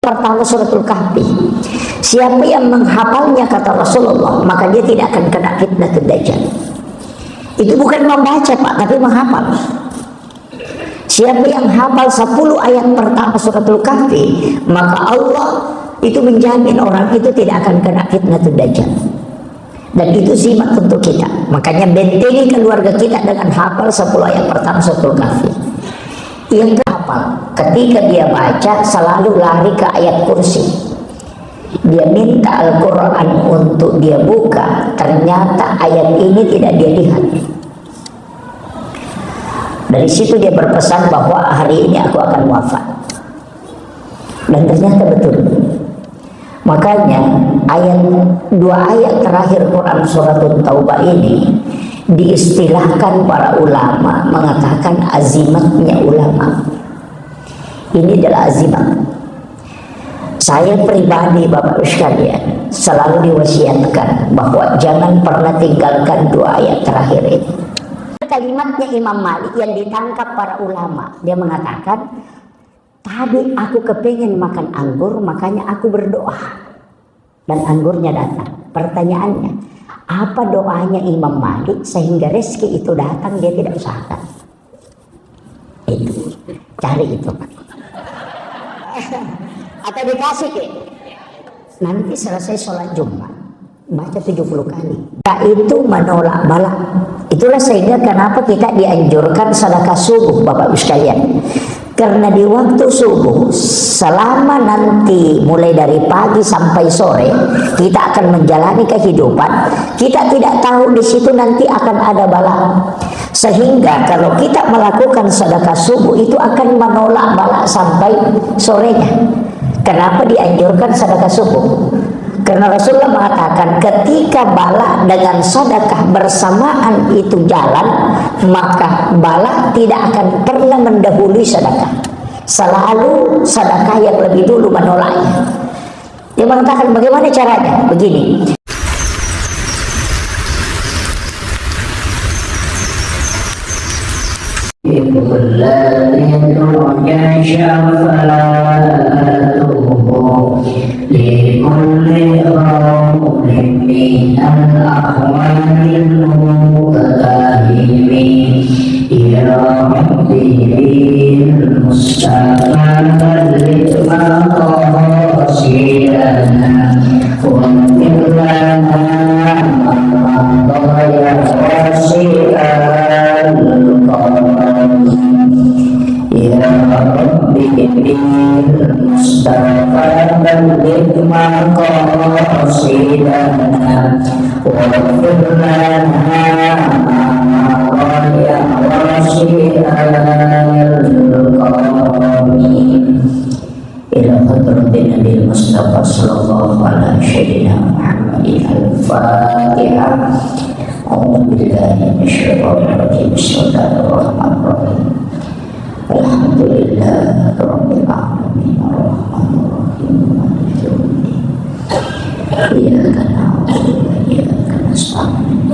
pertama suratul Kahfi. Siapa yang menghafalnya, kata Rasulullah, maka dia tidak akan kena fitnah Dajjal. Itu bukan membaca Pak, tapi menghafal. Siapa yang hafal 10 ayat pertama suratul Kahfi, maka Allah itu menjamin orang itu tidak akan kena fitnah Dajjal. Dan itu simak untuk kita. Makanya bentengi keluarga kita dengan hafal 10 ayat pertama suratul Kahfi. Yang hafal, ketika dia baca selalu lari ke ayat kursi. Dia minta Al-Quran untuk dia buka, ternyata ayat ini tidak dia lihat. Dari situ dia berpesan bahwa hari ini aku akan wafat. Dan ternyata betul. Makanya dua ayat terakhir Quran surat Taubah ini diistilahkan para ulama mengatakan azimatnya ulama. Ini adalah azimat. Saya pribadi Bapak sekalian selalu diwasiatkan bahwa jangan pernah tinggalkan dua ayat terakhir ini. Kalimatnya Imam Malik yang ditangkap para ulama, dia mengatakan, tadi aku kepingin makan anggur, makanya aku berdoa dan anggurnya datang. Pertanyaannya, apa doanya Imam Malik sehingga rezeki itu datang dia tidak usahakan? Itu, cari itu Pak. Atau dikasih ke? Nanti selesai sholat Jumat baca 70 kali. Itu menolak bala. Itulah sehingga kenapa kita dianjurkan sedekah subuh Bapak Ibu sekalian. Karena di waktu subuh selama nanti mulai dari pagi sampai sore kita akan menjalani kehidupan, kita tidak tahu di situ nanti akan ada bala. Sehingga kalau kita melakukan sedekah subuh itu akan menolak bala sampai sorenya. Kenapa dianjurkan sedekah subuh? Karena Rasulullah mengatakan ketika bala dengan sedekah bersamaan itu jalan, maka bala tidak akan pernah mendahului sedekah. Selalu sedekah yang lebih dulu menolaknya. Dia mengatakan bagaimana caranya? Begini. لكل قول من الأحوال المتداهم إلى ربه المستقى بلغ مقاصدنا واغفر لنا ما مضى واسع القرآن يا ربي بالمصطفى بلغ مقاصدنا واغفر لنا ما مضى واسع القرآن إلى حضرة النبي المصطفى صلى الله على سيدنا محمد الفاتحة. أعوذ بالله من الشيطان الرجيم. بسم الله الرحمن الرحيم. الحمد لله رب العالمين الرحمن الرحيم مالك يوم الدين إياك نعبد وإياك نستعين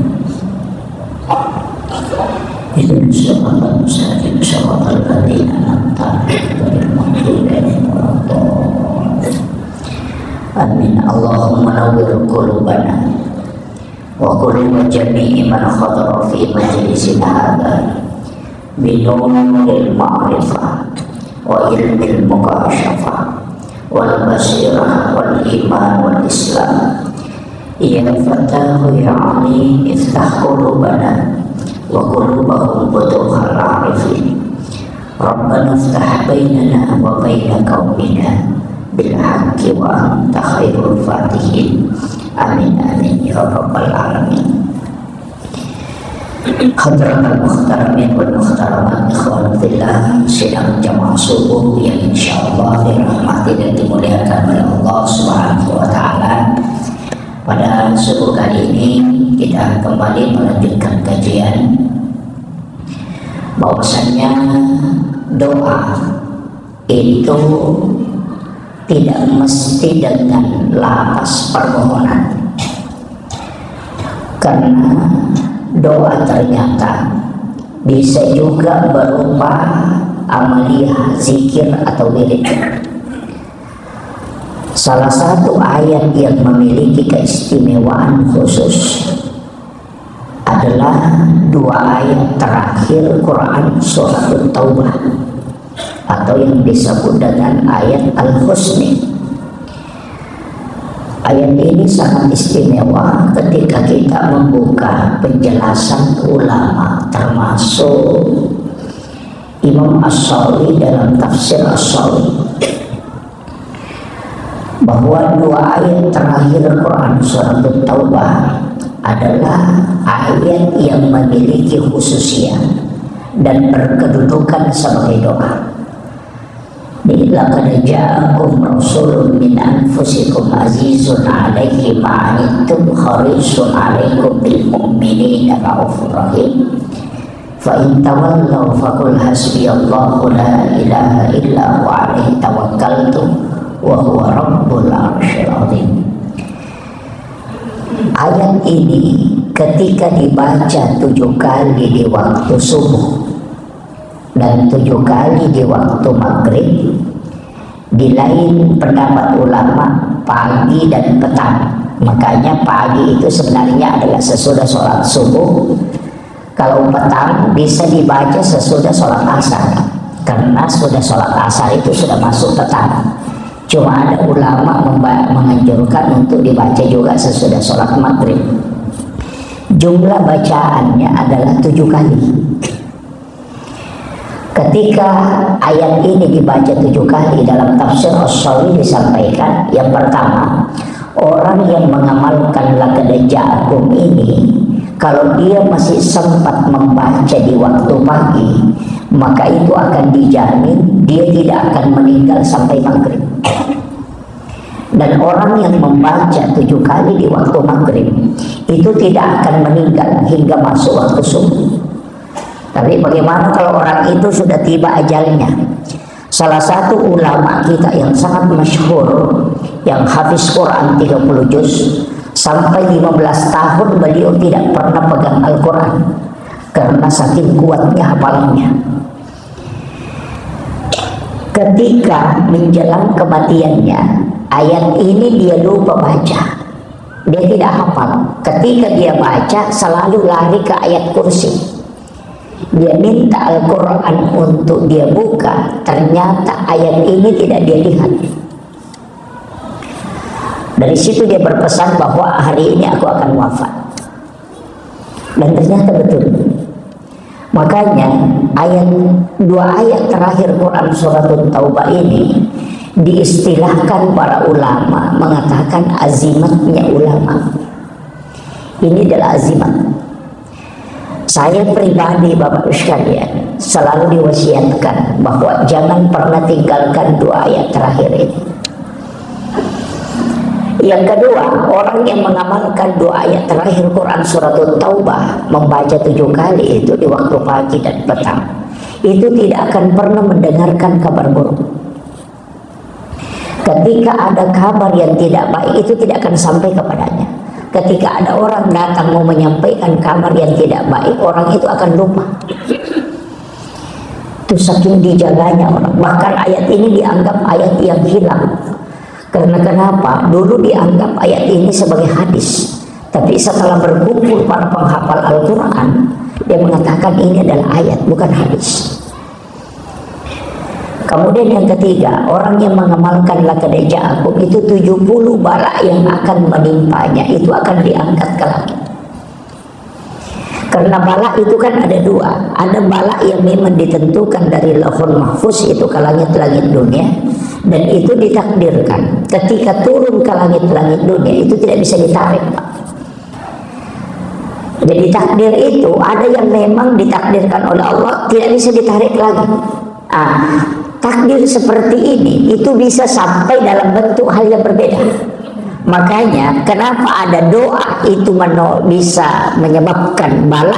اهدنا الصراط المستقيم صراط الذين أنعمت عليهم غير المغضوب عليهم ولا الضالين آمين. اللهم نور قلوبنا وقلوب جميع من حضر في مجلسنا هذا بنور المعرفة وعلم المكاشفة والبصيرة والإيمان والإسلام. يا فتاه يا عليم افتح قلوبنا وقلوبهم فتوح العارفين. ربنا افتح بيننا وبين قومنا بالحق وأنت خير الفاتحين. آمين آمين يا رب العالمين. Hadratul muhtaramin wal muhtaramat ikhwan fillah, sidang jamaah subuh yang insyaallah dirahmati dan dimuliakan oleh Allah Subhanahu wa taala. Pada subuh kali ini kita kembali melanjutkan kajian bahwasannya doa itu tidak mesti dengan lafaz permohonan, karena doa ternyata bisa juga berupa amaliyah zikir atau wirid. Salah satu ayat yang memiliki keistimewaan khusus adalah dua ayat terakhir Quran Surat Taubah atau yang disebut dengan ayat Al-Husni. Ayat ini sangat istimewa ketika kita membuka penjelasan ulama, termasuk Imam As-Sawi dalam tafsir As-Sawi, bahwa dua ayat terakhir Quran Surat Taubah adalah ayat yang memiliki khususiat dan berkedudukan sebagai doa. Laqad ja'akum rasulun min anfusikum azizun 'alaihi ma 'anittum harisun 'alaikum bil mu'minina raufur rahim. Fa in tawallaw faqul hasbiyallahu la ilaha illa huwa 'alaihi tawakkaltu wa huwa rabbul 'arsyil 'azim. Ayat ini ketika dibaca 7 kali di waktu subuh dan 7 kali di waktu maghrib, di lain pendapat ulama pagi dan petang. Makanya pagi itu sebenarnya adalah sesudah sholat subuh. Kalau petang bisa dibaca sesudah sholat asar, karena sudah sholat asar itu sudah masuk petang. Cuma ada ulama menganjurkan untuk dibaca juga sesudah sholat maghrib. Jumlah bacaannya adalah 7 kali. Ketika ayat ini dibaca 7 kali dalam tafsir As-Sawi disampaikan, yang pertama, orang yang mengamalkan laqad ja'akum ini, kalau dia masih sempat membaca di waktu pagi, maka itu akan dijamin dia tidak akan meninggal sampai maghrib. Dan orang yang membaca 7 kali di waktu maghrib itu tidak akan meninggal hingga masuk waktu subuh. Tapi bagaimana kalau orang itu sudah tiba ajalnya? Salah satu ulama kita yang sangat masyhur, yang hafiz Quran 30 juz, sampai 15 tahun beliau tidak pernah pegang Al-Quran karena saking kuatnya hafalannya. Ketika menjelang kematiannya, ayat ini dia lupa baca, dia tidak hafal. Ketika dia baca selalu lari ke ayat kursi. Dia minta Al-Quran untuk dia buka, ternyata ayat ini tidak dia lihat. Dari situ dia berpesan bahwa hari ini aku akan wafat. Dan ternyata betul. Makanya dua ayat terakhir Quran Surat Taubah ini diistilahkan para ulama mengatakan azimatnya ulama. Ini adalah azimat. Saya pribadi Bapak sekalian selalu diwasiatkan bahwa jangan pernah tinggalkan 2 ayat terakhir ini. Yang kedua, orang yang mengamalkan 2 ayat terakhir Quran Surat Taubah, membaca 7 kali itu di waktu pagi dan petang, itu tidak akan pernah mendengarkan kabar buruk. Ketika ada kabar yang tidak baik, itu tidak akan sampai kepadanya. Ketika ada orang datang mau menyampaikan kabar yang tidak baik, orang itu akan lupa. Itu saking dijaganya orang. Bahkan ayat ini dianggap ayat yang hilang. Karena kenapa? Dulu dianggap ayat ini sebagai hadis. Tapi setelah berkumpul para penghafal Al-Quran, dia mengatakan ini adalah ayat, bukan hadis. Kemudian yang ketiga, orang yang mengamalkan laqad ja'akum itu 70 bala yang akan menimpanya itu akan diangkat ke langit. Karena bala itu kan ada 2. Ada bala yang memang ditentukan dari Lauhul Mahfuz itu ke langit-langit dunia, dan itu ditakdirkan ketika turun ke langit-langit dunia itu tidak bisa ditarik, Pak. Jadi takdir itu ada yang memang ditakdirkan oleh Allah tidak bisa ditarik lagi. Takdir seperti ini itu bisa sampai dalam bentuk hal yang berbeda. Makanya kenapa ada doa itu bisa menyebabkan bala,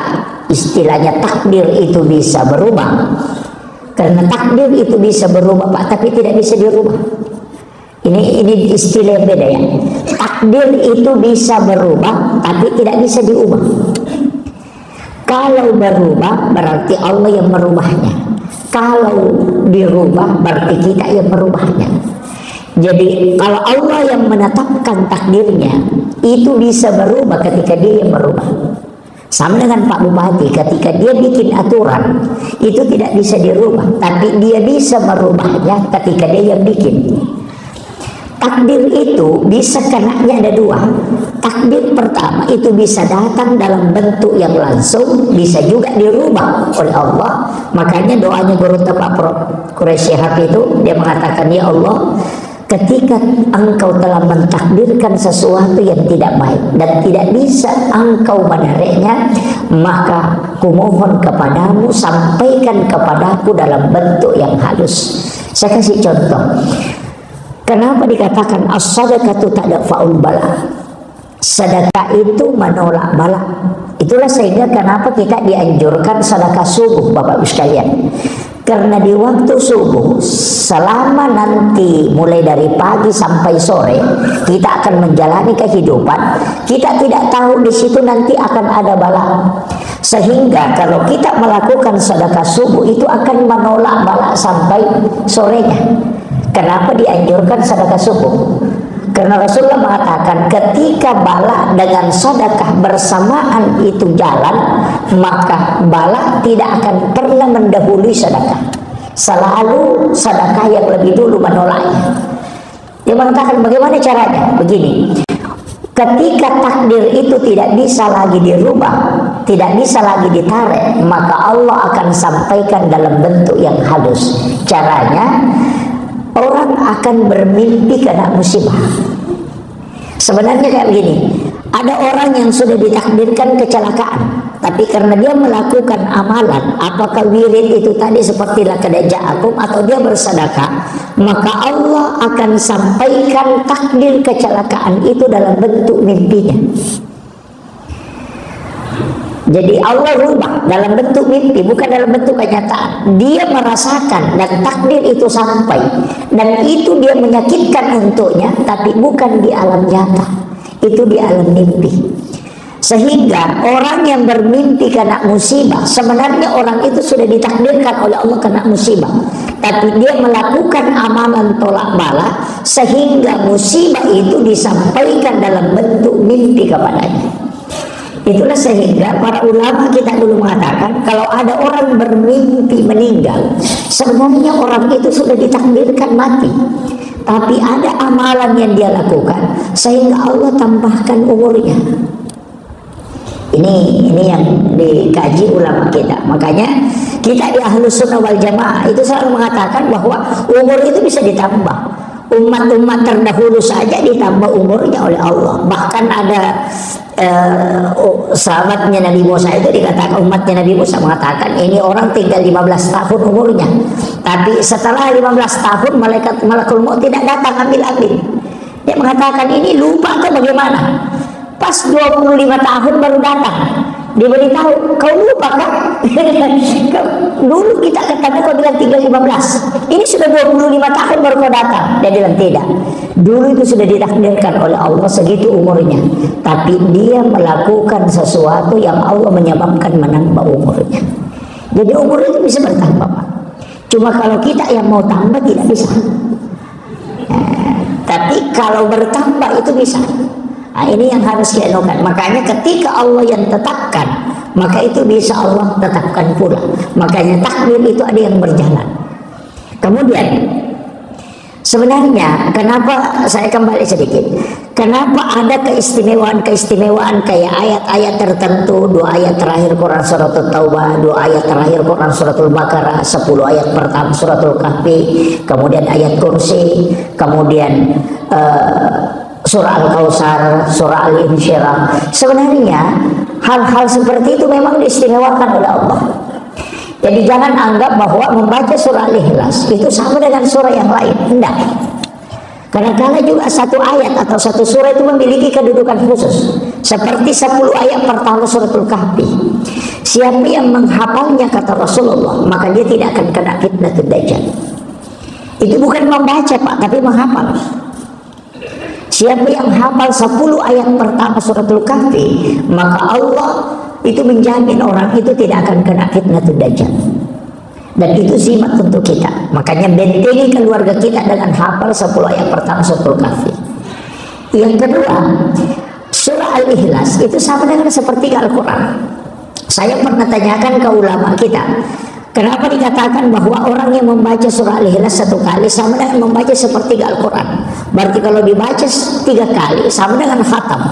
istilahnya takdir itu bisa berubah. Karena takdir itu bisa berubah, Pak, tapi tidak bisa dirubah. Ini istilah yang beda ya. Takdir itu bisa berubah tapi tidak bisa diubah. Kalau berubah berarti Allah yang merubahnya. Kalau dirubah berarti kita yang merubahnya. Jadi kalau Allah yang menetapkan takdirnya, itu bisa berubah ketika dia yang merubah. Sama dengan Pak Bupati, ketika dia bikin aturan, itu tidak bisa dirubah, tapi dia bisa merubahnya ketika dia yang bikin. Takdir itu bisa kenanya ada dua. Takdir pertama itu bisa datang dalam bentuk yang langsung, bisa juga dirubah oleh Allah. Makanya doanya guru Pak Prof. Quraisy Shihab itu, dia mengatakan, ya Allah, ketika engkau telah mentakdirkan sesuatu yang tidak baik dan tidak bisa engkau menariknya, maka kumohon kepadamu, sampaikan kepadaku dalam bentuk yang halus. Saya kasih contoh. Kenapa dikatakan as-sadaqatu tadfa'ul bala? Sedekah itu menolak bala. Itulah sehingga kenapa kita dianjurkan sedekah subuh, Bapak Ibu sekalian. Karena di waktu subuh, selama nanti mulai dari pagi sampai sore, kita akan menjalani kehidupan. Kita tidak tahu di situ nanti akan ada bala. Sehingga kalau kita melakukan sedekah subuh itu akan menolak bala sampai sorenya. Kenapa dianjurkan sedekah subuh? Karena Rasulullah mengatakan ketika bala dengan sedekah bersamaan itu jalan, maka bala tidak akan pernah mendahului sedekah. Selalu sedekah yang lebih dulu menolaknya. Dia mengatakan bagaimana caranya? Begini. Ketika takdir itu tidak bisa lagi dirubah, tidak bisa lagi ditarik, maka Allah akan sampaikan dalam bentuk yang halus. Caranya, orang akan bermimpi kena musibah. Sebenarnya kayak begini, ada orang yang sudah ditakdirkan kecelakaan, tapi karena dia melakukan amalan, apakah wirid itu tadi seperti laqad ja'akum atau dia bersedekah, maka Allah akan sampaikan takdir kecelakaan itu dalam bentuk mimpinya. Jadi Allah rubah dalam bentuk mimpi, bukan dalam bentuk kenyataan. Dia merasakan dan takdir itu sampai, dan itu dia menyakitkan untuknya, tapi bukan di alam nyata, itu di alam mimpi. Sehingga orang yang bermimpi kena musibah, sebenarnya orang itu sudah ditakdirkan oleh Allah kena musibah, tapi dia melakukan amalan tolak bala sehingga musibah itu disampaikan dalam bentuk mimpi kepadanya. Itulah sehingga para ulama kita dulu mengatakan kalau ada orang bermimpi meninggal, sebenarnya orang itu sudah ditakdirkan mati, tapi ada amalan yang dia lakukan sehingga Allah tambahkan umurnya. Ini yang dikaji ulama kita. Makanya kita di Ahlus Sunnah wal Jamaah itu selalu mengatakan bahwa umur itu bisa ditambah. Umat-umat terdahulu saja ditambah umurnya oleh Allah. Bahkan ada sahabatnya Nabi Musa itu dikatakan, umatnya Nabi Musa mengatakan ini orang tinggal 15 tahun umurnya, tapi setelah 15 tahun malakul maut tidak datang ambil. Dia mengatakan ini lupa atau bagaimana? Pas 25 tahun baru datang, diberitahu kau lupa kan? Dulu kita katakan kau bilang tinggal 15, ini sudah 25 tahun baru kau datang. Dia bilang tidak, dulu itu sudah ditakdirkan oleh Allah segitu umurnya, tapi dia melakukan sesuatu yang Allah menyebabkan menambah umurnya. Jadi umur itu bisa bertambah, Pak. Cuma kalau kita yang mau tambah tidak bisa. Tapi kalau bertambah itu bisa. Nah, ini yang harus dianukan. Makanya ketika Allah yang tetapkan, maka itu bisa Allah tetapkan pula. Makanya takdir itu ada yang berjalan. Kemudian sebenarnya kenapa saya kembali sedikit, kenapa ada keistimewaan kayak ayat-ayat tertentu, 2 ayat terakhir Quran suratul Taubah, 2 ayat terakhir Quran suratul Baqarah, 10 ayat pertama suratul Kahfi, kemudian ayat kursi, kemudian surah Al-Kautsar, surah Al-Insyirah. Sebenarnya hal-hal seperti itu memang diistimewakan oleh Allah. Jadi jangan anggap bahwa membaca surah Al-Ikhlas itu sama dengan surah yang lain. Tidak. Kadang-kadang juga satu ayat atau satu surah itu memiliki kedudukan khusus. Seperti 10 ayat pertama suratul Kahfi. Siapa yang menghafalnya, kata Rasulullah, maka dia tidak akan kena fitnatul Dajjal. Itu bukan membaca, Pak, tapi menghafal. Siapa yang hafal 10 ayat pertama suratul Kahfi, maka Allah itu menjamin orang itu tidak akan kena fitnatul Dajjal. Dan itu zimat untuk kita. Makanya bentengi keluarga kita dengan hafal 10 ayat pertama suratul Kahfi. Yang kedua, surah Al-Ikhlas itu sama dengan sepertiga Al-Quran. Saya pernah tanyakan ke ulama kita, kenapa dikatakan bahwa orang yang membaca surah Al-Ikhlas 1 kali sama dengan membaca sepertiga Al-Quran? Berarti kalau dibaca 3 kali sama dengan khatam.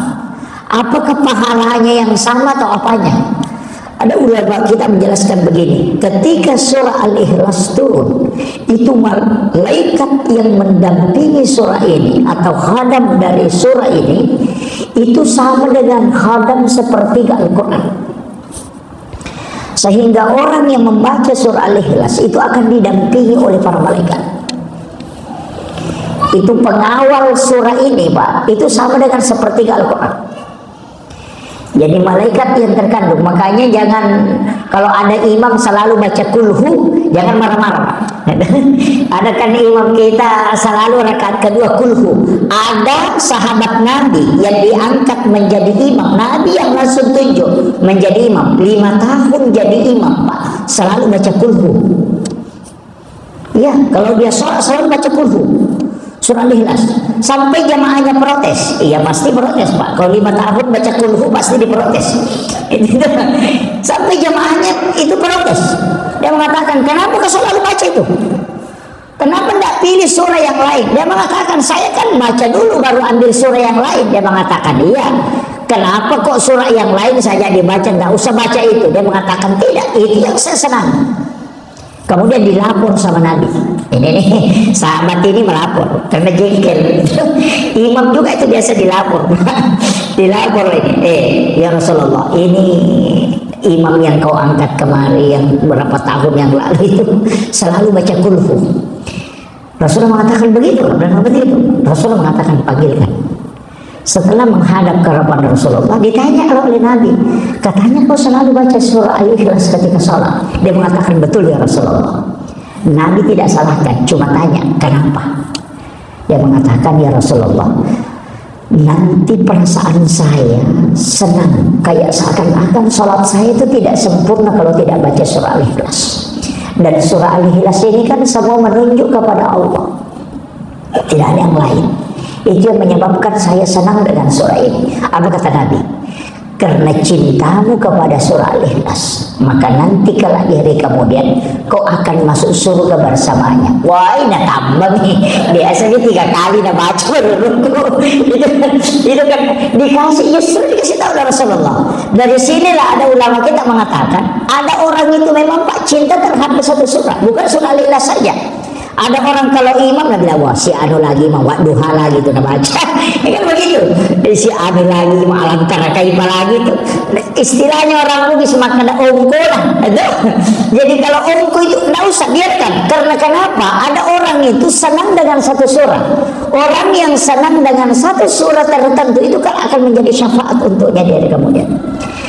Apakah pahalanya yang sama atau apanya? Ada ulama kita menjelaskan begini, ketika surah Al-Ikhlas turun, itu malaikat yang mendampingi surah ini atau khadam dari surah ini itu sama dengan khadam sepertiga Al-Quran. Sehingga orang yang membaca surah Al-Ikhlas itu akan didampingi oleh para malaikat. Itu pengawal surah ini, Pak, itu sama dengan sepertiga Al-Quran. Jadi malaikat yang terkandung. Makanya jangan, kalau ada imam selalu baca kulhu, jangan marah-marah. Ada kan imam kita selalu rakaat kedua kulhu. Ada sahabat Nabi yang diangkat menjadi imam, Nabi yang langsung tunjuk menjadi imam, 5 tahun jadi imam, Pak, selalu baca kulhu. Ya, kalau dia sholat selalu baca kulhu, surah Al-Ikhlas. Sampai jamaahnya protes. Iya pasti protes, Pak. Kalau 5 tahun baca kulhu pasti diprotes. Sampai jamaahnya itu protes. Dia mengatakan, kenapa kau selalu baca itu? Kenapa tidak pilih surah yang lain? Dia mengatakan, saya kan baca dulu baru ambil surah yang lain. Dia mengatakan, iya. Kenapa kok surah yang lain saja dibaca, nggak usah baca itu? Dia mengatakan, tidak, itu yang saya senang. Kemudian dilapor sama Nabi. Ini nih, sahabat ini melapor karena jengkel. Imam juga itu biasa dilapor. Dilapor ini, ya Rasulullah, ini imam yang kau angkat kemari yang berapa tahun yang lalu itu selalu baca kulhu. Rasulullah mengatakan begitu, dan begitu. Rasulullah mengatakan panggilkan. Setelah menghadap ke hadapan Rasulullah, ditanya oleh Nabi, katanya kau selalu baca surah Al-Ikhlas ketika sholat. Dia mengatakan betul ya Rasulullah. Nabi tidak salahkan, cuma tanya kenapa. Dia mengatakan ya Rasulullah, nanti perasaan saya senang, kayak seakan-akan sholat saya itu tidak sempurna kalau tidak baca surah Al-Ikhlas. Dan surah Al-Ikhlas ini kan semua menunjuk kepada Allah, tidak ada yang lain. Itu yang menyebabkan saya senang dengan surah ini. Apa kata Nabi? Karena cintamu kepada surah Al-Ikhlas, maka nanti kelak di hari kemudian kau akan masuk surga bersamanya. Wah, ini tambah nih. Biasanya 3 kali nak baca baru itu kan dikasih, justru dikasih tahu oleh Rasulullah. Dari sinilah ada ulama kita mengatakan, ada orang itu memang Pak cinta terhadap satu surah, bukan surah Al-Ikhlas saja. Ada orang kalau imam nak bilang, wah si anu lagi mau duha lagi tuh nak baca. Kan begitu. Si anu lagi mau alam tarakaima lagi tuh. Istilahnya orang Bugis makan ongko lah. Jadi kalau ongko itu tidak usah biarkan. Karena kenapa? Ada orang itu senang dengan satu surah. Orang yang senang dengan satu surah tertentu itu kan akan menjadi syafaat untuknya dari kemudian.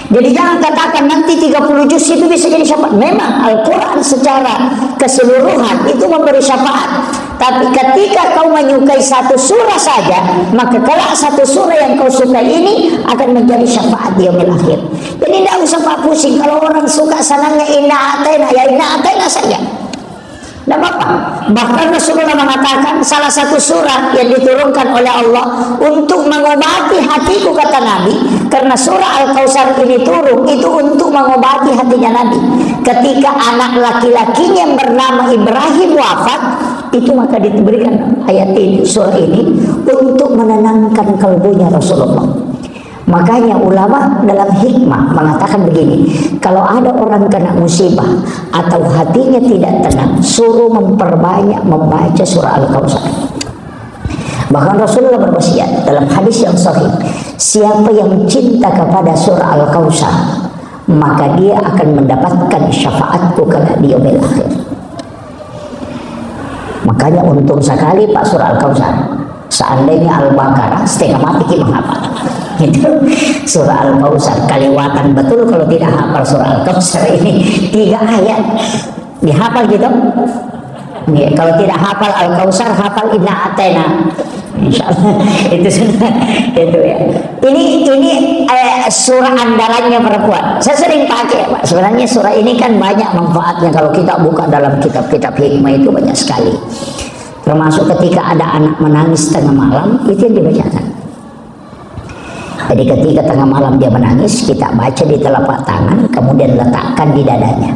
Jadi jangan katakan nanti 30 juz itu bisa jadi syafaat. Memang Al-Quran secara keseluruhan itu memberi syafaat. Tapi ketika kau menyukai satu surah saja, maka kelak satu surah yang kau sukai ini akan menjadi syafaat di yaumil akhir. Jadi tidak usah Pak pusing. Kalau orang suka senangnya inna atena, ya inna atena saja. Tidak apa-apa. Bahkan Rasulullah mengatakan salah satu surah yang diturunkan oleh Allah untuk mengobati hatiku, kata Nabi, karena surah Al-Kautsar ini turun itu untuk mengobati hatinya Nabi. Ketika anak laki-lakinya yang bernama Ibrahim wafat, itu maka diberikan ayat ini, surah ini untuk menenangkan kalbunya Rasulullah. Makanya ulama dalam hikmah mengatakan begini, kalau ada orang kena musibah atau hatinya tidak tenang, suruh memperbanyak membaca surah Al-Kautsar. Bahkan Rasulullah berwasiat dalam hadis yang sahih, siapa yang cinta kepada surah Al-Kautsar, maka dia akan mendapatkan syafaatku kelak di yaumil akhir. Makanya untung sekali Pak surah Al-Kautsar. Seandainya Al-Baqarah setengah mati kita menghafal. Itu surah Al-Kautsar kaliwatan betul kalau tidak hafal surah Al-Kautsar ini 3 ayat dihafal gitu. Ya, kalau tidak hafal Al-Kautsar hafal inna atena. insya Allah. Itu sudah itu ya. Ini surah andalannya perempuan. Saya sering pakai Pak. Sebenarnya surah ini kan banyak manfaatnya kalau kita buka dalam kitab-kitab hikmah itu banyak sekali. Termasuk ketika ada anak menangis tengah malam itu yang dibacakan. Jadi ketika tengah malam dia menangis, kita baca di telapak tangan, kemudian letakkan di dadanya.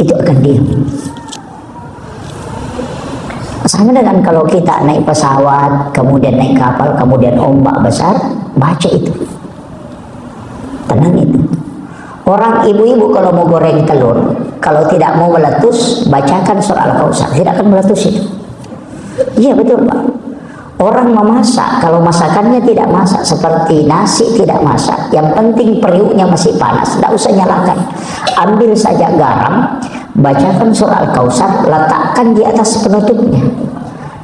Itu akan diam. Sama dengan kalau kita naik pesawat, kemudian naik kapal, kemudian ombak besar, baca itu. Tenang itu. Orang ibu-ibu kalau mau goreng telur, kalau tidak mau meletus, bacakan surah Al-Kautsar, tidak akan meletus itu. Iya betul Pak. Orang memasak, kalau masakannya tidak masak, seperti nasi tidak masak, yang penting periuknya masih panas, tidak usah nyalakan. Ambil saja garam, bacakan surah Al-Kautsar, letakkan di atas penutupnya.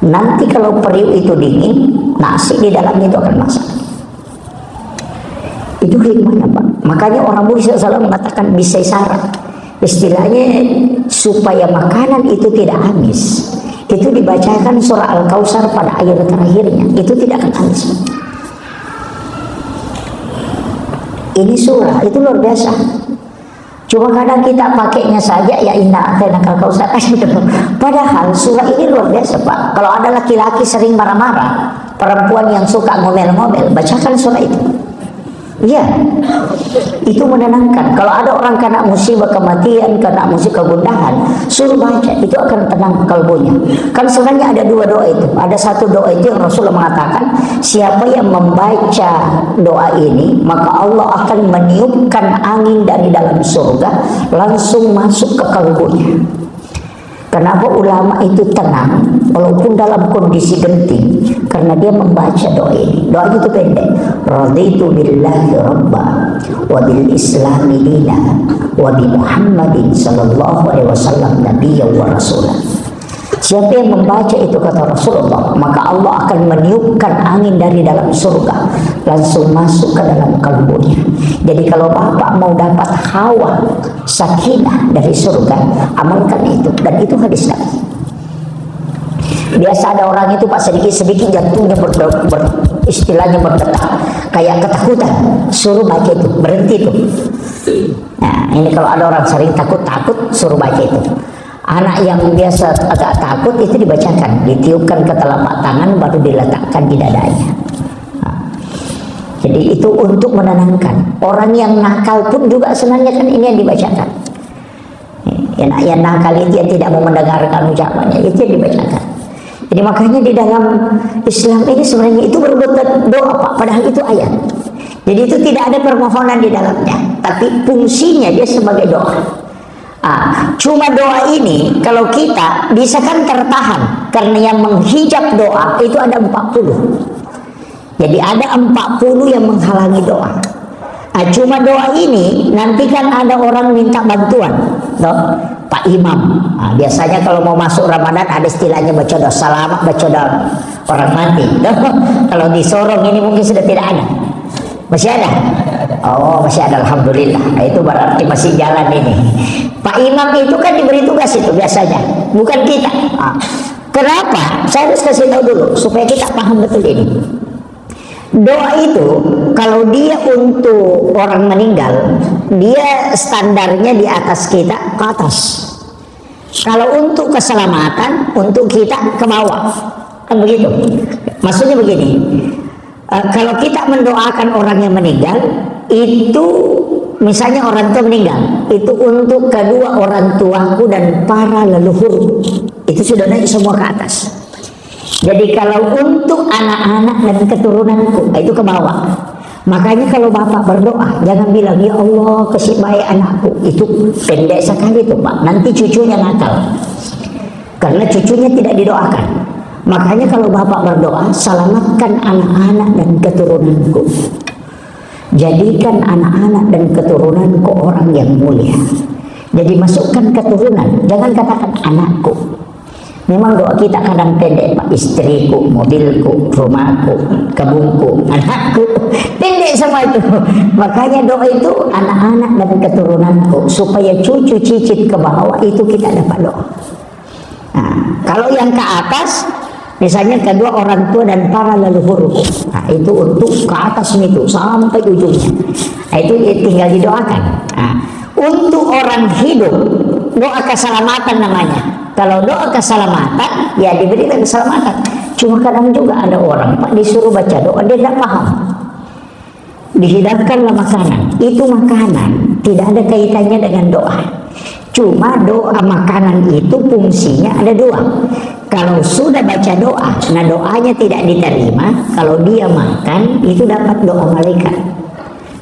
Nanti kalau periuk itu dingin, nasi di dalamnya itu akan masak. Itu hikmahnya Pak. Makanya orang Buddha SAW mengatakan bisa syarat. Istilahnya supaya makanan itu tidak amis, itu dibacakan surah Al-Kautsar pada ayat terakhirnya, itu tidak akan amis. Ini surah itu luar biasa. Cuma kadang kita pakainya saja ya inna atainakal kautsar gitu. Padahal surah ini luar biasa Pak. Kalau ada laki-laki sering marah-marah, perempuan yang suka ngomel-ngomel, bacakan surah itu. Iya, itu menenangkan. Kalau ada orang kena musibah kematian, kena musibah kegundahan, suruh baca, itu akan tenang kalbunya. Kan sebenarnya ada dua doa itu. Ada satu doa itu yang Rasulullah mengatakan, siapa yang membaca doa ini, maka Allah akan meniupkan angin dari dalam surga, langsung masuk ke kalbunya. Kenapa ulama itu tenang walaupun dalam kondisi genting? Karena dia membaca doa ini. Doa itu pendek. Raditu billahi rabba wa bil islami dina wa bi Muhammadin sallallahu alaihi wasallam nabiyyan wa rasulah. Siapa yang membaca itu kata Rasulullah, maka Allah akan meniupkan angin dari dalam surga, langsung masuk ke dalam kalbunya. Jadi kalau Bapak mau dapat hawa sakinah dari surga, amalkan itu. Dan itu hadis Nabi. Biasa ada orang itu Pak sedikit-sedikit jantungnya istilahnya berdetak, kayak ketakutan. Suruh baca itu, berhenti itu. Nah ini kalau ada orang sering takut-takut, suruh baca itu. Anak yang biasa agak takut itu dibacakan, ditiupkan ke telapak tangan baru diletakkan di dadanya. Nah, jadi itu untuk menenangkan. Orang yang nakal pun juga sebenarnya kan ini yang dibacakan. Yang nakal itu yang tidak mau mendengarkan ucapannya, itu yang dibacakan. Jadi makanya di dalam Islam ini sebenarnya itu berbuat doa Pak, padahal itu ayat. Jadi itu tidak ada permohonan di dalamnya, tapi fungsinya dia sebagai doa. Cuma doa ini kalau kita bisa kan tertahan, karena yang menghijab doa itu ada 40. Jadi ada 40 yang menghalangi doa. Cuma doa ini nanti kan ada orang minta bantuan, toh, Pak Imam. Biasanya kalau mau masuk Ramadan ada istilahnya baca doa salamat, baca doa orang mati. Kalau di Sorong ini mungkin sudah tidak ada. Masih ada? Oh masih ada, alhamdulillah. Itu berarti masih jalan ini. Pak Imam itu kan diberi tugas itu biasanya, bukan kita. Kenapa? Saya harus kasih tahu dulu supaya kita paham betul ini. Doa itu kalau dia untuk orang meninggal, dia standarnya di atas kita ke atas. Kalau untuk keselamatan, untuk kita ke bawah, kan begitu. Maksudnya begini. Kalau kita mendoakan orang yang meninggal, itu misalnya orang tua meninggal, itu untuk kedua orang tuaku dan para leluhur, itu sudah naik semua ke atas. Jadi kalau untuk anak-anak dan keturunanku, itu ke bawah. Makanya kalau Bapak berdoa, jangan bilang ya Allah kasih baik anakku, itu pendek sekali itu Pak. Nanti cucunya nakal, karena cucunya tidak didoakan. Makanya kalau Bapak berdoa, selamatkan anak-anak dan keturunanku. Jadikan anak-anak dan keturunanku orang yang mulia. Jadi masukkan keturunan, jangan katakan anakku. Memang doa kita kadang pendek Pak, istriku, mobilku, rumahku, kebunku, anakku, pendek sama itu. Makanya doa itu anak-anak dan keturunanku, supaya cucu cicit ke bawah itu kita dapat doa. Nah, kalau yang ke atas Misalnya kedua orang tua dan para leluhurku. Nah, itu untuk ke atas itu sampai ujungnya. Nah, itu tinggal didoakan. Nah, untuk orang hidup, doa keselamatan namanya. Kalau doa keselamatan, ya diberikan keselamatan. Cuma kadang juga ada orang, Pak, disuruh baca doa, dia tidak paham. Dihidangkanlah makanan. Itu makanan, tidak ada kaitannya dengan doa. Cuma doa makanan itu fungsinya ada dua. Kalau sudah baca doa, nah doanya tidak diterima. Kalau dia makan, itu dapat doa malaikat.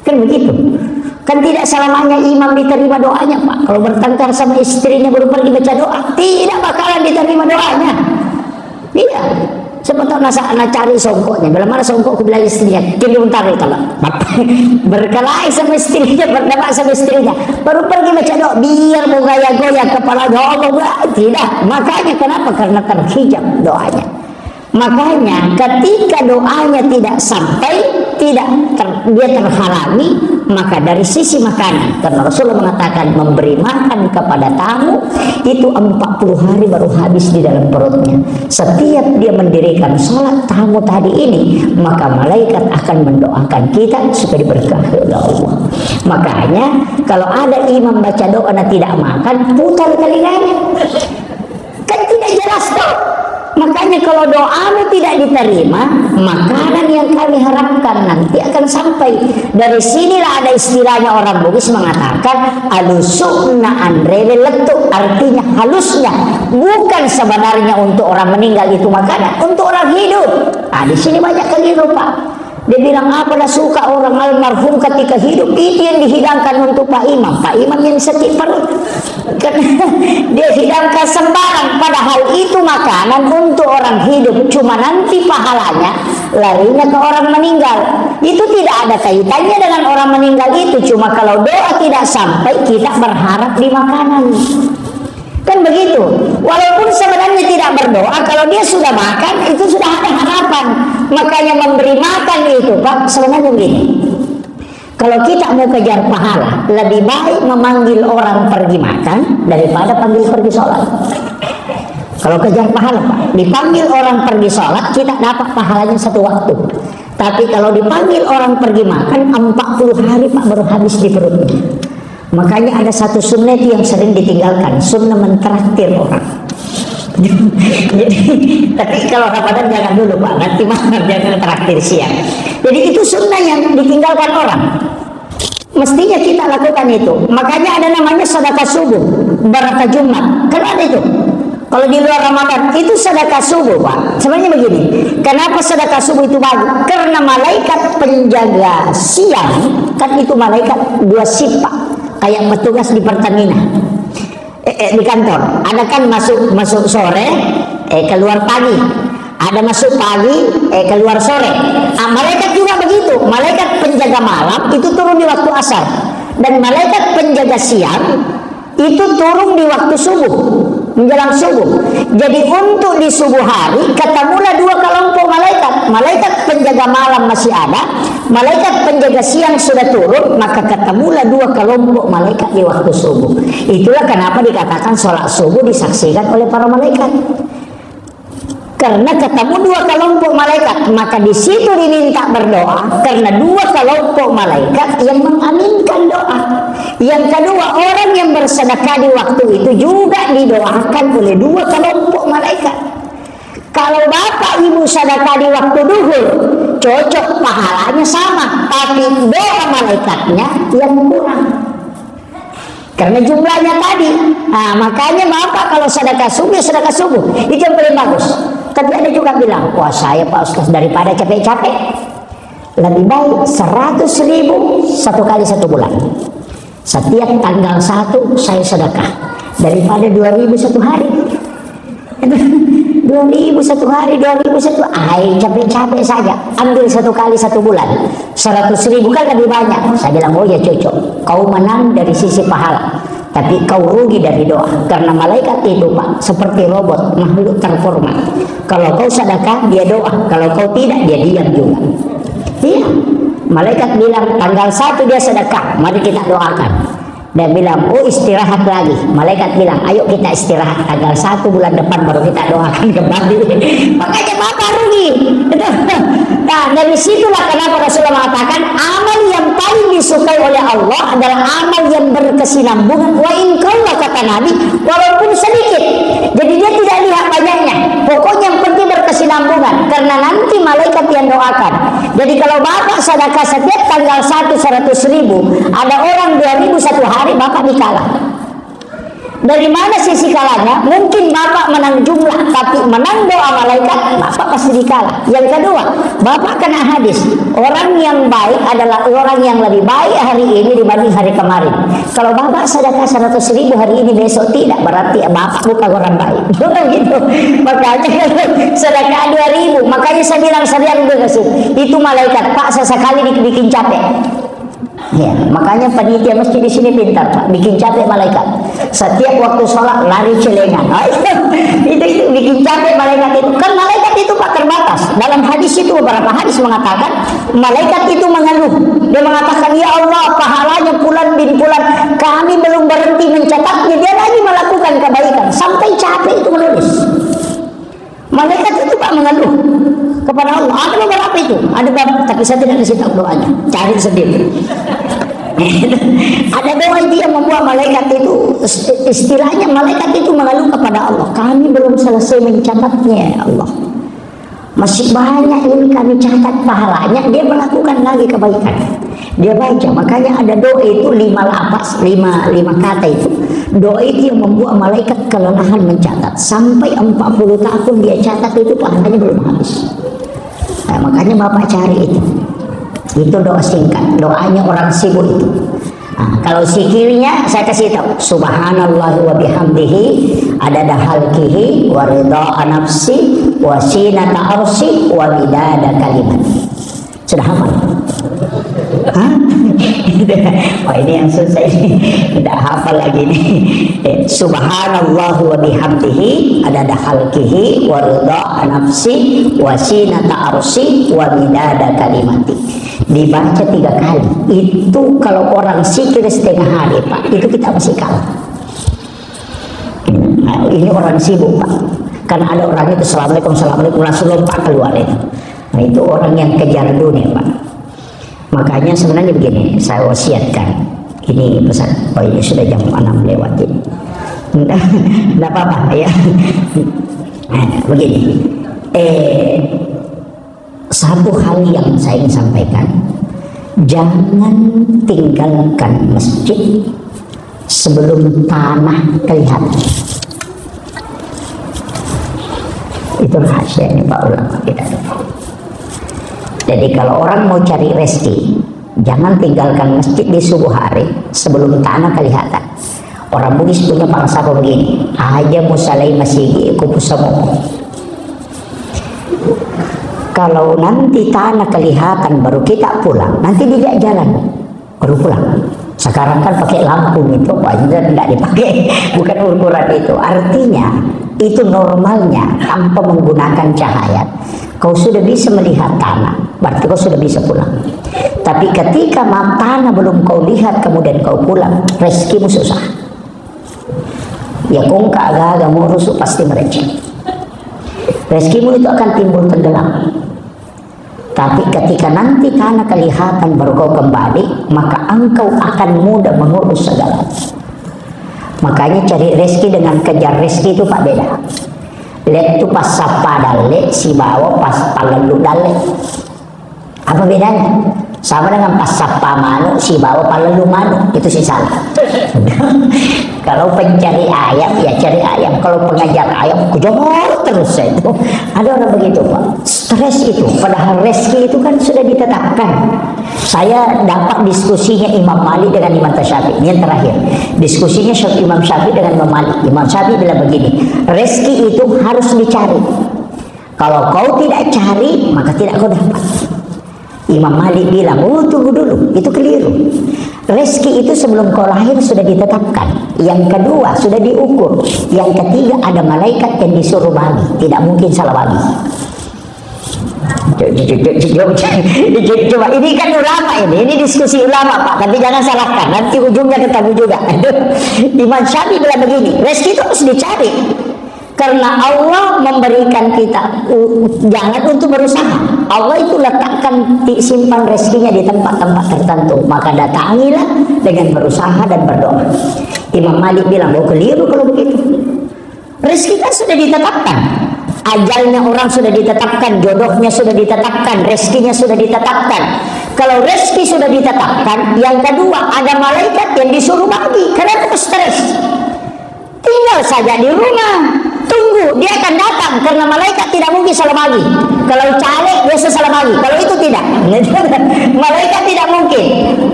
Kan begitu. Kan tidak selamanya imam diterima doanya, Pak. Kalau bertengkar sama istrinya baru pergi baca doa, tidak bakalan diterima doanya. Iya. Sebentar nak cari songkoknya. Bila mana songkok aku bilang istrinya, kini bentar itu lah. Berkelahi sama istrinya, berdebat sama istrinya, baru pergi baca doa, biar mau gaya-goya kepala doa. Tidak. Makanya kenapa? Karena terhijab doanya. Makanya ketika doanya tidak sampai, dia terhalangi, maka dari sisi makanan, karena Rasulullah mengatakan memberi makan kepada tamu itu 40 hari baru habis di dalam perutnya. Setiap dia mendirikan sholat tamu tadi ini, maka malaikat akan mendoakan kita supaya diberkahi oleh Allah. Makanya kalau ada imam baca doa dan tidak makan, putar telinganya. Kan tidak jelas tuh. Makanya kalau doamu tidak diterima, makanan yang kami harapkan nanti akan sampai. Dari sinilah ada istilahnya orang Bugis mengatakan alusukna andrele letuk, artinya halusnya bukan sebenarnya untuk orang meninggal itu makanan, untuk orang hidup. Nah, di sini banyak keliru, Pak. Dia bilang apa dah suka orang almarhum ketika hidup, itu yang dihidangkan untuk Pak Imam. Pak Imam yang sakit perut, dia hidangkan sembarang, padahal itu makanan untuk orang hidup. Cuma nanti pahalanya larinya ke orang meninggal. Itu tidak ada kaitannya dengan orang meninggal itu. Cuma kalau doa tidak sampai, kita berharap di makanan. Kan begitu. Walaupun sebenarnya tidak berdoa, kalau dia sudah makan, itu sudah ada harapan. Makanya memberi makan itu, Pak, sebenarnya begini. Kalau kita mau kejar pahala, lebih baik memanggil orang pergi makan daripada panggil pergi sholat. Kalau kejar pahala, Pak, dipanggil orang pergi sholat, kita dapat pahalanya satu waktu. Tapi kalau dipanggil orang pergi makan, 40 hari, Pak, baru habis di perutnya. Makanya ada satu sunnah yang sering ditinggalkan, sunnah mentraktir orang. Jadi, tapi kalau Ramadan jangan dulu, Pak, nanti malam jangan traktir siang. Jadi itu sunnah yang ditinggalkan orang. Mestinya kita lakukan itu. Makanya ada namanya sedekah subuh, barakah Jumat. Kan ada itu. Kalau di luar Ramadan itu sedekah subuh, Pak. Sebenarnya begini, kenapa sedekah subuh itu bagus? Karena malaikat penjaga siang, kan itu malaikat dua sifat. Kayak petugas di Pertamina, di kantor. Ada kan masuk sore, keluar pagi. Ada masuk pagi, keluar sore. Malaikat juga begitu. Malaikat penjaga malam itu turun di waktu asar, dan malaikat penjaga siang itu turun di waktu subuh, menjelang subuh. Jadi untuk di subuh hari ketemulah dua kelompok malaikat. Malaikat penjaga malam masih ada, malaikat penjaga siang sudah turun, maka ketemulah dua kelompok malaikat di waktu subuh. Itulah kenapa dikatakan sholat subuh disaksikan oleh para malaikat. Karena ketemu dua kelompok malaikat, maka di situ diminta berdoa karena dua kelompok malaikat yang mengaminkan doa. Yang kedua, orang yang bersedekah di waktu itu juga didoakan oleh dua kelompok malaikat. Kalau bapak ibu sedekah di waktu duhur, cocok pahalanya sama, tapi doa malaikatnya yang kurang. Karena jumlahnya tadi. Nah, makanya bapak kalau sedekah subuh, sedekah subuh itu yang paling bagus. Tapi ada juga bilang, wah saya Pak Ustaz daripada capek-capek, lebih baik 100.000 satu kali satu bulan. Setiap tanggal 1 saya sedekah daripada 2.000 satu hari. 2.000 satu hari, 2.000 satu hari, capek-capek saja. Ambil satu kali satu bulan, 100.000 kan lebih banyak. Saya bilang, oh ya cocok. Kau menang dari sisi pahala, tapi kau rugi dari doa. Karena malaikat itu, Pak, seperti robot, makhluk terformat. Kalau kau sedekah, dia doa. Kalau kau tidak, dia diam juga. Iya. Malaikat bilang tanggal 1 dia sedekah, mari kita doakan. Dia bilang, oh istirahat lagi. Malaikat bilang, ayo kita istirahat. Tanggal 1 bulan depan baru kita doakan kembali. Makanya bapak rugi. Nah, dari situlah kenapa Rasulullah mengatakan, amal yang paling disukai oleh Allah adalah amal yang berkesinambungan. Wa in qalla, kata Nabi, walaupun sedikit. Jadi dia tidak lihat banyaknya. Pokoknya yang penting berkesinambungan. Karena nanti malaikat yang doakan. Jadi kalau bapak sedekah setiap tanggal 1 100.000, ada orang 2.000 satu hari, bapak dikalah. Dari mana sisi kalahnya? Mungkin bapak menang jumlah, tapi menang doa malaikat, bapak pasti dikalah. Yang kedua, bapak kena hadis, orang yang baik adalah orang yang lebih baik hari ini dibanding hari kemarin. Kalau bapak sedekah 100.000 hari ini, besok tidak, berarti bapak bukan orang baik. Gitu. Makanya sedekah 2.000, makanya saya bilang sering juga sih, itu malaikat, Pak sesekali dibikin capek. Ya, makanya panitia masjid di sini pintar, Pak, bikin capek malaikat. Setiap waktu sholat lari celengan. Itu bikin capek malaikat itu. Kan malaikat itu Pak terbatas. Dalam hadis itu beberapa hadis mengatakan malaikat itu mengeluh. Dia mengatakan, ya Allah, pahalanya Fulan bin Fulan, kami belum berhenti mencatatnya, dia lagi melakukan kebaikan sampai capek itu menulis. Malaikat itu Pak mengeluh kepada Allah. Ada beberapa itu, ada beberapa, tapi saya tidak kasih tahu doanya, cari sendiri. Ada doa itu yang membuat malaikat itu, istilahnya malaikat itu mengeluh kepada Allah, kami belum selesai mencatatnya, ya Allah, masih banyak ini kami catat pahalanya. Dia melakukan lagi kebaikan, dia baca. Makanya ada doa itu 5 lapas, 5 kata itu. Doa itu yang membuat malaikat kelelahan mencatat. Sampai 40 tahun dia catat itu pahalanya belum habis. Nah, makanya bapak cari itu. Itu doa singkat, doanya orang sibuk itu. Nah, kalau zikirnya saya kasih tahu, subhanallah wa bihamdihi adada halqihi wa ridha nafsi wa sinata arsi wa midada kalimat. Sudah hafal? Hah? Oh, ini yang susah ini. Tidak hafal lagi nih. Subhanallah wa bihamdihi adada halqihi wa ridha nafsi wa sinata arsi wa midada kalimati. Dibaca 3 kali. Itu kalau orang zikir setengah hari, Pak, itu kita masih kalah. Nah, ini orang sibuk, Pak. Karena ada orang itu assalamualaikum langsung lompat keluar itu. Nah, itu orang yang kejar dunia, Pak. Makanya sebenarnya begini, saya wasiatkan. Ini pesan, oh ini sudah jam 6 lewat ini. Tidak apa-apa ya. Nah, begini. Satu hal yang saya ingin sampaikan, jangan tinggalkan masjid sebelum tanah kelihatan. Itu rahasianya Pak ulama kita. Jadi kalau orang mau cari rezeki, jangan tinggalkan masjid di subuh hari sebelum tanah kelihatan. Orang Bugis punya falsafah begini, aja musalai masigi kupusamu. Kalau nanti tanah kelihatan baru kita pulang, nanti tidak jalan baru pulang. Sekarang kan pakai lampu itu, wajar tidak dipakai, bukan ukuran itu. Artinya itu normalnya tanpa menggunakan cahaya. Kau sudah bisa melihat tanah, berarti kau sudah bisa pulang. Tapi ketika tanah belum kau lihat kemudian kau pulang, rezekimu susah. Ya kau agak-agak mau rusuk pasti mereceh. Rezekimu itu akan timbul tenggelam. Tapi ketika nanti tanah kelihatan baru kau kembali, maka engkau akan mudah mengurus segala. Makanya cari rezeki dengan kejar rezeki itu Pak beda. Lihat itu pas sapa dale, si bawa pas palalu dale. Apa bedanya? Sama dengan pas sapa manu, si bawa palalu manu, itu sih salah. Kalau pencari ayam ya cari ayam, kalau pengajar ayam kujamur terus itu. Ada orang begitu Pak, stres itu, padahal rezeki itu kan sudah ditetapkan. Saya dapat diskusinya Imam Malik dengan Imam Syafi'i. Yang terakhir, diskusinya Imam Syafi'i dengan Imam Malik. Imam Syafi'i bilang begini, rezeki itu harus dicari. Kalau kau tidak cari, maka tidak kau dapat. Imam Malik bilang, oh tunggu dulu, itu keliru. Rezeki itu sebelum kau lahir sudah ditetapkan. Yang kedua sudah diukur. Yang ketiga ada malaikat yang disuruh bagi, tidak mungkin salah bagi. Coba ini kan ulama ini diskusi ulama Pak, tapi jangan salahkan, nanti ujungnya ketemu juga. Imam Syafi'i bilang begini, rezeki itu harus dicari. Karena Allah memberikan kita jangan untuk berusaha. Allah itu letakkan simpan rezekinya di tempat-tempat tertentu. Maka datangilah dengan berusaha dan berdoa. Imam Malik bilang, oh keliru kalau begitu. Rezeki kan sudah ditetapkan. Ajalnya orang sudah ditetapkan, jodohnya sudah ditetapkan, rezekinya sudah ditetapkan. Kalau rezeki sudah ditetapkan, yang kedua ada malaikat yang disuruh bagi. Karena itu stres. Tinggal saja di rumah. Tunggu, dia akan datang karena malaikat tidak mungkin salah bagi. Kalau caleg biasa salah bagi, kalau itu tidak. Malaikat tidak mungkin.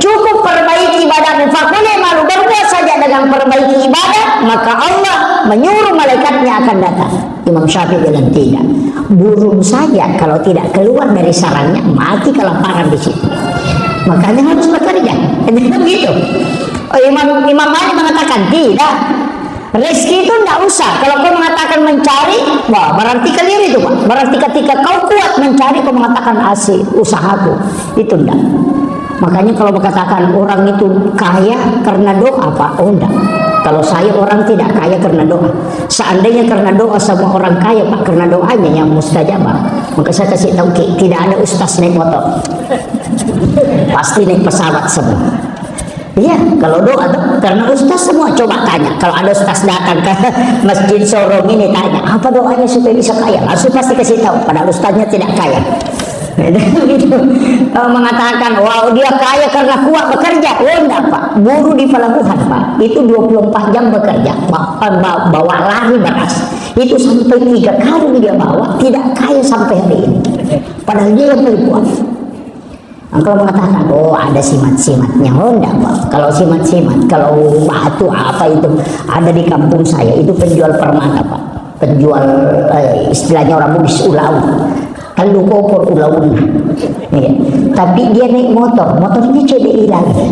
Cukup perbaiki ibadahmu. Fakune malu, berbuat saja dengan perbaiki ibadah, maka Allah menyuruh malaikatnya akan datang. Imam Syafi'i bilang tidak. Burung saja kalau tidak keluar dari sarangnya mati kelaparan di situ. Makanya harus bekerja. Begitu. Oh, Imam Malik mengatakan tidak. Rezeki itu tidak usah. Kalau kau mengatakan mencari, wah berarti keliru itu Pak. Berarti ketika kau kuat mencari, kau mengatakan asih usahaku, itu tidak. Makanya kalau mengatakan orang itu kaya karena doa Pak, oh enggak. Kalau saya orang tidak kaya karena doa. Seandainya karena doa sama orang kaya Pak, karena doanya yang mustajabah, maka saya kasih tahu tidak ada ustaz naik motor, pasti naik pesawat semua. Iya, kalau doa tuh karena ustaz semua. Coba tanya, kalau ada ustaz datang ke masjid Sorong ini tanya, apa doanya supaya bisa kaya? Langsung pasti kasih tahu, padahal ustaznya tidak kaya. Mengatakan, wow dia kaya karena kuat bekerja. Oh enggak Pak, buruh di pelabuhan Pak, itu 24 jam bekerja, bawa lari beras. Itu sampai 3 kali dia bawa, tidak kaya sampai hari ini. Padahal dia yang paling kuat. Kalau mengatakan, oh ada simat-simatnya, oh enggak Pak. Kalau simat-simat, kalau batu apa itu ada di kampung saya, itu penjual permata Pak. Penjual istilahnya orang Bugis ulau. Kalau kopor ulaun. Ya. Tapi dia naik motornya CDI lagi.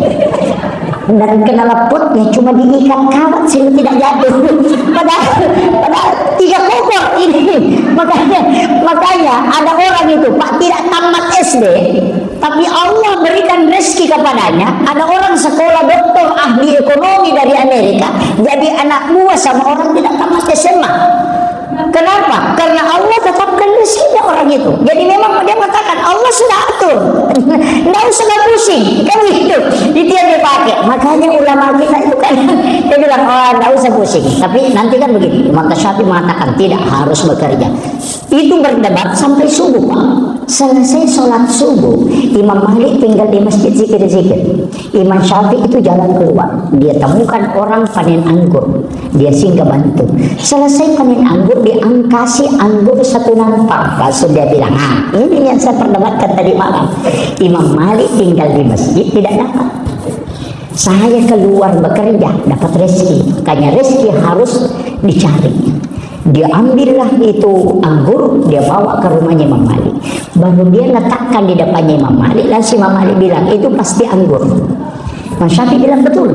Dan kena potnya cuma diikat kawat sehingga tidak jatuh. Padahal 3 kopor ini. Makanya ada orang itu Pak tidak tamat SD, tapi Allah berikan rezeki kepadanya. Ada orang sekolah doktor ahli ekonomi dari Amerika jadi anak buah sama orang tidak tamat SMA. Kenapa? Karena Allah tetapkan rezekinya orang itu. Jadi memang dia mengatakan Allah sudah atur. Tidak usah pusing. Kan gitu. Itu yang dia pakai. Makanya ulama kita itu kan dia bilang, oh tidak usah pusing. Tapi nanti kan begitu. Maka Syafi'i mengatakan tidak harus bekerja. Itu berdebat sampai subuh Pak. Selesai sholat subuh, Imam Malik tinggal di masjid zikir-zikir. Imam Syafi'i itu jalan keluar. Dia temukan orang panen anggur. Dia singgah bantu. Selesai panen anggur, diangkasi anggur 1 nampang. Lalu dia bilang, ini yang saya perdebatkan tadi malam. Imam Malik tinggal di masjid tidak dapat. Saya keluar bekerja dapat rezeki. Makanya rezeki harus dicari. Dia ambillah itu anggur, dia bawa ke rumahnya Imam Malik. Baru dia letakkan di depannya Imam Malik. Lalu Imam Malik bilang, itu pasti anggur. Imam Syafi'i bilang betul.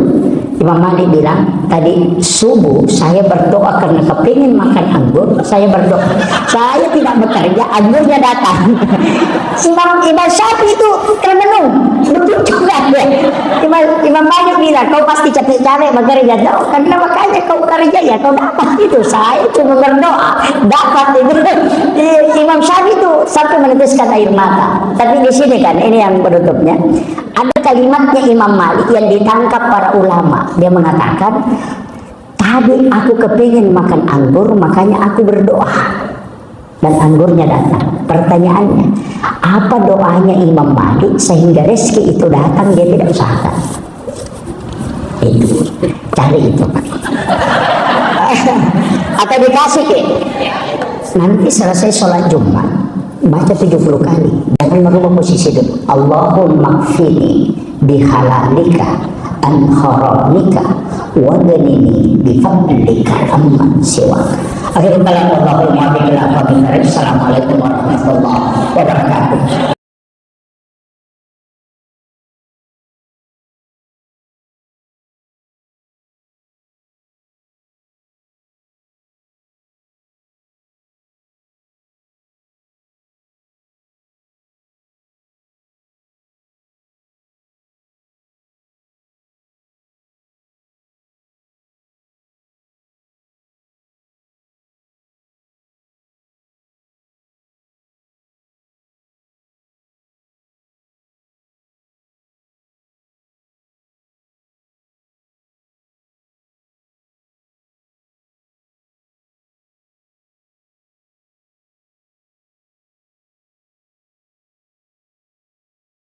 Imam Malik bilang, tadi subuh saya berdoa karena kepingin makan anggur, saya berdoa. Saya tidak bekerja, anggurnya datang. Imam Syafi'i itu termenung, betul juga ya. Imam Malik bilang, kau pasti capek-capek bekerja. Karena makanya kau kerja ya, kau dapat itu. Saya cuma berdoa, dapat itu. Imam Syafi'i itu sampai meneteskan air mata. Tapi di sini kan, ini yang penutupnya. Ada kalimatnya Imam Malik yang ditangkap para ulama. Dia mengatakan, tadi aku kepingin makan anggur, makanya aku berdoa. Dan anggurnya datang. Pertanyaannya, apa doanya Imam Malik sehingga rezeki itu datang dia tidak usahakan? Itu, cari itu. Atau dikasih ke? Nanti selesai sholat Jumat, baca 70 kali. Jangan merubah posisi dulu. Allahumma kfini bihalalika an haramika wa ghanini bifadlika amman siwak. Akhirul kalam, Allahumma bi'illah wa bi'illah. Assalamualaikum warahmatullahi wabarakatuh.